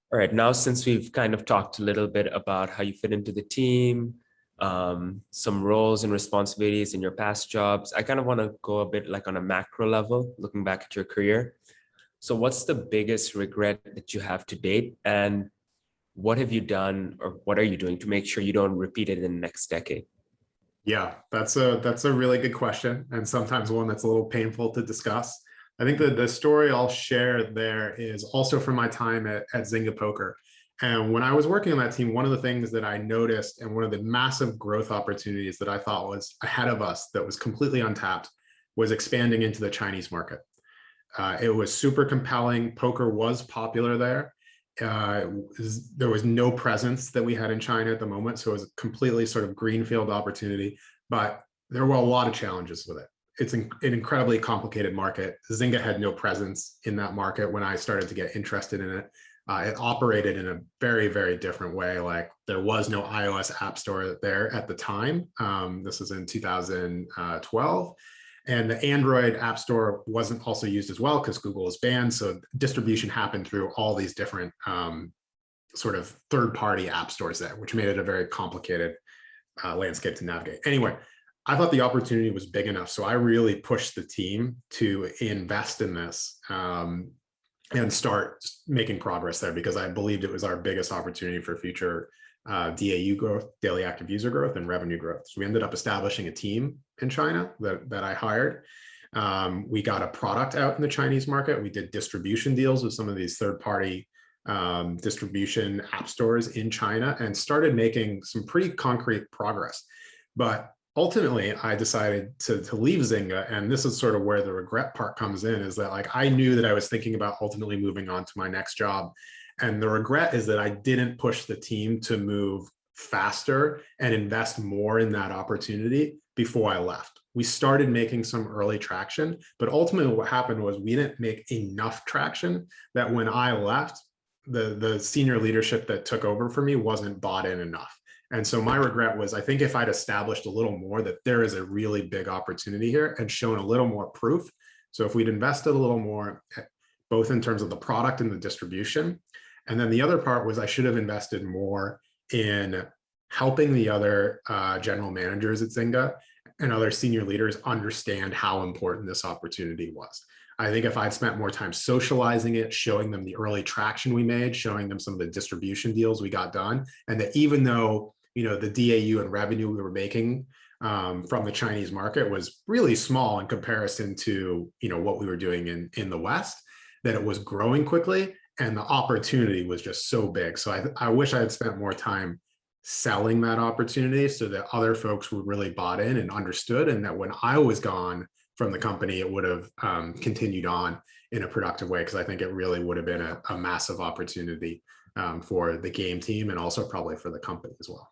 All right, now since we've kind of talked a little bit about how you fit into the team, some roles and responsibilities in your past jobs, I kind of want to go a bit like on a macro level, looking back at your career. So what's the biggest regret that you have to date? And what have you done or what are you doing to make sure you don't repeat it in the next decade? Yeah, that's a really good question, and sometimes one that's a little painful to discuss. I think that the story I'll share there is also from my time at Zynga Poker. And when I was working on that team, one of the things that I noticed and one of the massive growth opportunities that I thought was ahead of us that was completely untapped was expanding into the Chinese market. It was super compelling. Poker was popular there. Uh, there was no presence that we had in China at the moment, so it was a completely sort of greenfield opportunity, but there were a lot of challenges with it. It's an incredibly complicated market. Zynga had no presence in that market when I started to get interested in it. It operated in a very, very different way. Like there was no iOS app store there at the time. This was in 2012. And the Android app store wasn't also used as well because Google is banned. So distribution happened through all these different sort of third-party app stores there, which made it a very complicated landscape to navigate. Anyway, I thought the opportunity was big enough. So I really pushed the team to invest in this and start making progress there because I believed it was our biggest opportunity for future DAU growth, daily active user growth, and revenue growth. So we ended up establishing a team in China that I hired. We got a product out in the Chinese market. We did distribution deals with some of these third-party distribution app stores in China and started making some pretty concrete progress. But ultimately, I decided to leave Zynga. And this is sort of where the regret part comes in, is that like I knew that I was thinking about ultimately moving on to my next job. And the regret is that I didn't push the team to move faster and invest more in that opportunity before I left. We started making some early traction, but ultimately what happened was we didn't make enough traction that when I left, the senior leadership that took over for me wasn't bought in enough. And so my regret was, I think if I'd established a little more that there is a really big opportunity here and shown a little more proof. So if we'd invested a little more, both in terms of the product and the distribution, and then the other part was I should have invested more in helping the other general managers at Zynga and other senior leaders understand how important this opportunity was. I think if I'd spent more time socializing it, showing them the early traction we made, showing them some of the distribution deals we got done, and that even though the DAU and revenue we were making from the Chinese market was really small in comparison to what we were doing in the West, that it was growing quickly and the opportunity was just so big. So I wish I had spent more time selling that opportunity so that other folks were really bought in and understood, and that when I was gone from the company, it would have continued on in a productive way, because I think it really would have been a massive opportunity for the game team and also probably for the company as well.